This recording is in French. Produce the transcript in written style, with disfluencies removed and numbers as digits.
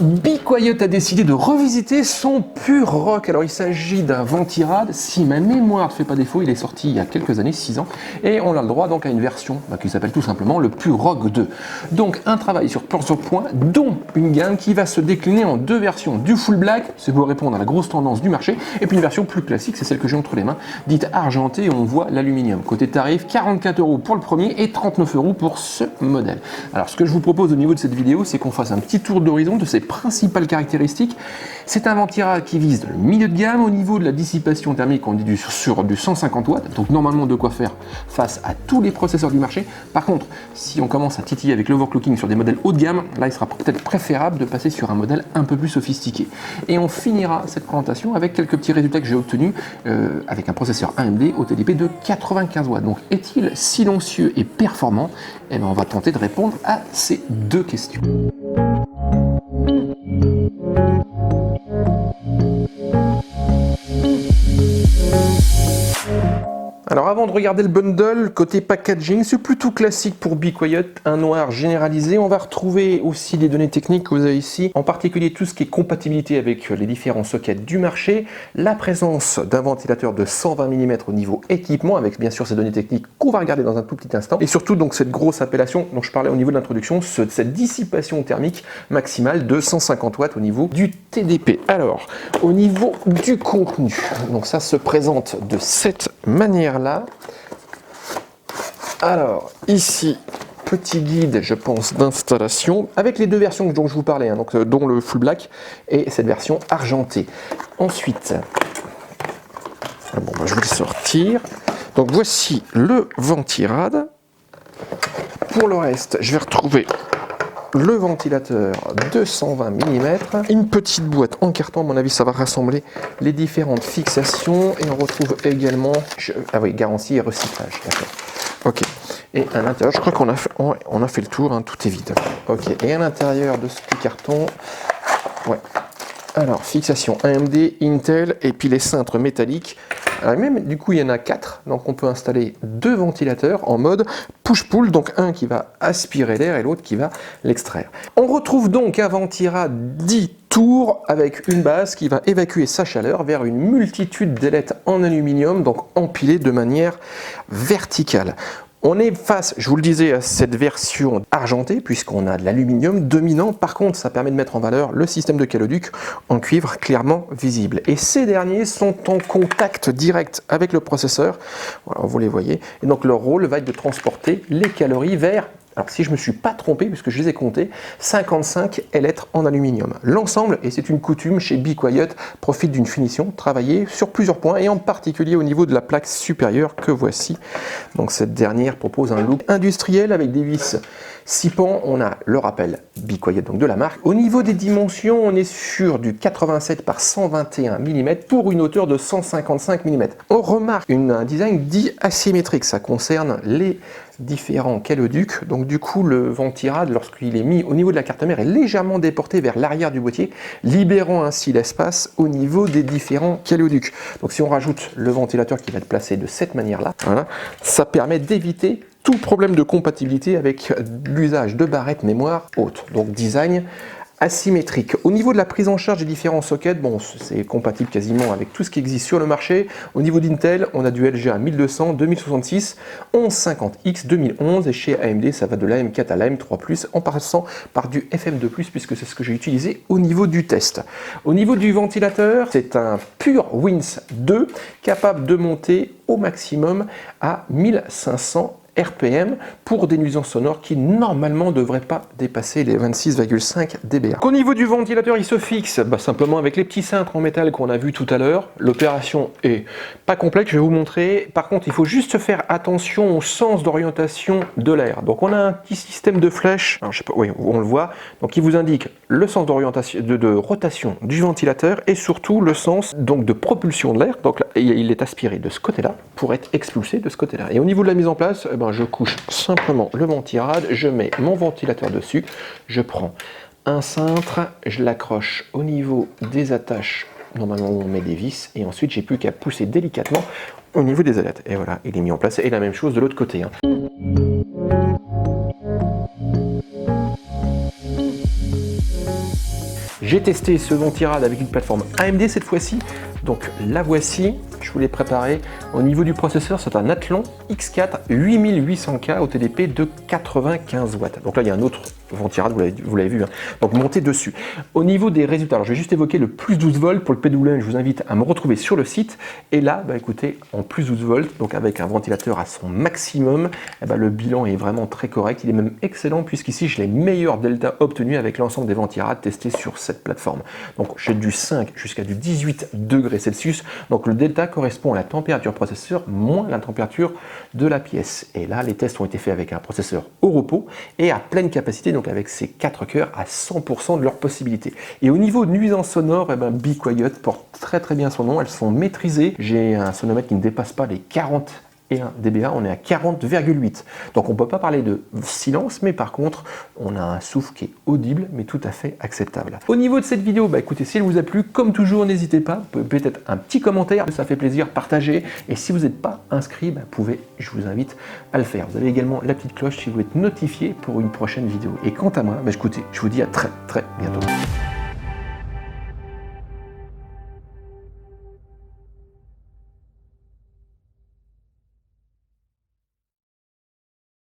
Be Quiet a décidé de revisiter son pur rock. Alors il s'agit d'un Ventirad, si ma mémoire ne fait pas défaut, il est sorti il y a quelques années, 6 ans, et on a le droit donc à une version qui s'appelle tout simplement le pur rock 2. Donc un travail sur plusieurs points, dont une gamme qui va se décliner en deux versions, du full black, c'est pour répondre à la grosse tendance du marché, et puis une version plus classique, c'est celle que j'ai entre les mains, dite argentée, où on voit l'aluminium. Côté tarif, 44 € pour le premier et 39 € pour ce modèle. Alors ce que je vous propose au niveau de cette vidéo, c'est qu'on fasse un petit tour d'horizon de ces principales caractéristiques. C'est un Ventirad qui vise le milieu de gamme. Au niveau de la dissipation thermique, on est sur du 150 watts, donc normalement de quoi faire face à tous les processeurs du marché. Par contre, si on commence à titiller avec l'overclocking sur des modèles haut de gamme, là il sera peut-être préférable de passer sur un modèle un peu plus sophistiqué. Et on finira cette présentation avec quelques petits résultats que j'ai obtenus avec un processeur AMD au TDP de 95 watts. Donc est-il silencieux et performant? Eh bien, on va tenter de répondre à ces deux questions. Alors avant de regarder le bundle, côté packaging, c'est plutôt classique pour Be Quiet, un noir généralisé. On va retrouver aussi les données techniques que vous avez ici, en particulier tout ce qui est compatibilité avec les différents sockets du marché, la présence d'un ventilateur de 120 mm au niveau équipement, avec bien sûr ces données techniques qu'on va regarder dans un tout petit instant, et surtout donc cette grosse appellation dont je parlais au niveau de l'introduction, cette dissipation thermique maximale de 150 watts au niveau du TDP. Alors, au niveau du contenu, donc ça se présente de cette manière-là. Alors, ici, petit guide, je pense, d'installation, avec les deux versions dont je vous parlais, hein, donc, dont le full black et cette version argentée. Ensuite, bon, je vais le sortir. Donc, voici le Ventirad. Pour le reste, je vais retrouver le ventilateur de 120 mm, une petite boîte en carton, à mon avis ça va rassembler les différentes fixations, et on retrouve également, ah oui, garantie et recyclage, d'accord, ok, et à l'intérieur, je crois qu'on a fait le tour, hein, tout est vide, ok, et à l'intérieur de ce petit carton, ouais, alors fixation AMD, Intel, et puis les cintres métalliques. Alors même, du coup, il y en a 4, donc on peut installer deux ventilateurs en mode push-pull, donc un qui va aspirer l'air et l'autre qui va l'extraire. On retrouve donc un Ventirad 10 tours avec une base qui va évacuer sa chaleur vers une multitude d'ailettes en aluminium, donc empilées de manière verticale. On est face, je vous le disais, à cette version argentée, puisqu'on a de l'aluminium dominant. Par contre, ça permet de mettre en valeur le système de caloduc en cuivre clairement visible. Et ces derniers sont en contact direct avec le processeur. Voilà, vous les voyez. Et donc, leur rôle va être de transporter les calories vers, alors si je ne me suis pas trompé, puisque je les ai comptés, 55 ailettes en aluminium. L'ensemble, et c'est une coutume chez Be Quiet, profite d'une finition travaillée sur plusieurs points, et en particulier au niveau de la plaque supérieure que voici. Donc cette dernière propose un look industriel avec des vis 6 pans. On a le rappel Be Quiet, donc de la marque. Au niveau des dimensions, on est sur du 87 par 121 mm pour une hauteur de 155 mm. On remarque un design dit asymétrique, ça concerne les différents caloducs. Donc du coup, le Ventirad, lorsqu'il est mis au niveau de la carte mère, est légèrement déporté vers l'arrière du boîtier, libérant ainsi l'espace au niveau des différents caloducs. Donc si on rajoute le ventilateur qui va être placé de cette manière-là, voilà, ça permet d'éviter tout problème de compatibilité avec l'usage de barrettes mémoire haute. Donc design asymétrique. Au niveau de la prise en charge des différents sockets, bon, c'est compatible quasiment avec tout ce qui existe sur le marché. Au niveau d'Intel, on a du LGA 1200, 2066, 1150X 2011, et chez AMD, ça va de l'AM4 à l'AM3+, en passant par du FM2+, puisque c'est ce que j'ai utilisé au niveau du test. Au niveau du ventilateur, c'est un pur Wins 2, capable de monter au maximum à 1500 RPM pour des nuisances sonores qui normalement ne devraient pas dépasser les 26,5 dBA. Au niveau du ventilateur, il se fixe simplement avec les petits cintres en métal qu'on a vu tout à l'heure. L'opération est pas complexe, je vais vous montrer. Par contre, il faut juste faire attention au sens d'orientation de l'air. Donc on a un petit système de flèches, alors, je sais pas, oui, on le voit, donc qui vous indique le sens d'orientation, de rotation du ventilateur, et surtout le sens donc de propulsion de l'air. Donc là, il est aspiré de ce côté-là pour être expulsé de ce côté-là. Et au niveau de la mise en place, je couche simplement le Ventirad, je mets mon ventilateur dessus, je prends un cintre, je l'accroche au niveau des attaches, normalement où on met des vis, et ensuite j'ai plus qu'à pousser délicatement au niveau des ailettes. Et voilà, il est mis en place. Et la même chose de l'autre côté. J'ai testé ce ventirad avec une plateforme AMD cette fois-ci, donc la voici, je vous l'ai préparé. Au niveau du processeur, c'est un Athlon X4 8800K au TDP de 95 watts. Donc là, il y a un autre ventirad, vous l'avez vu, hein. Donc monté dessus. Au niveau des résultats, alors je vais juste évoquer le plus 12 volts pour le PWM, je vous invite à me retrouver sur le site. Et là, écoutez, en plus 12 volts, donc avec un ventilateur à son maximum, le bilan est vraiment très correct. Il est même excellent puisqu'ici, j'ai les meilleurs deltas obtenus avec l'ensemble des ventirad testés sur cette plateforme. Donc j'ai du 5 jusqu'à du 18 degrés Celsius. Donc le delta correspond à la température processeur moins la température de la pièce. Et là, les tests ont été faits avec un processeur au repos et à pleine capacité, donc avec ses 4 cœurs à 100% de leurs possibilités. Et au niveau de nuisance sonore, Be Quiet porte très bien son nom. Elles sont maîtrisées. J'ai un sonomètre qui ne dépasse pas les 40 et 1 dBA, on est à 40,8. Donc on ne peut pas parler de silence, mais par contre, on a un souffle qui est audible, mais tout à fait acceptable. Au niveau de cette vidéo, écoutez, si elle vous a plu, comme toujours, n'hésitez pas, peut-être un petit commentaire, ça fait plaisir, partagez. Et si vous n'êtes pas inscrit, je vous invite à le faire. Vous avez également la petite cloche si vous êtes notifié pour une prochaine vidéo. Et quant à moi, écoutez, je vous dis à très bientôt.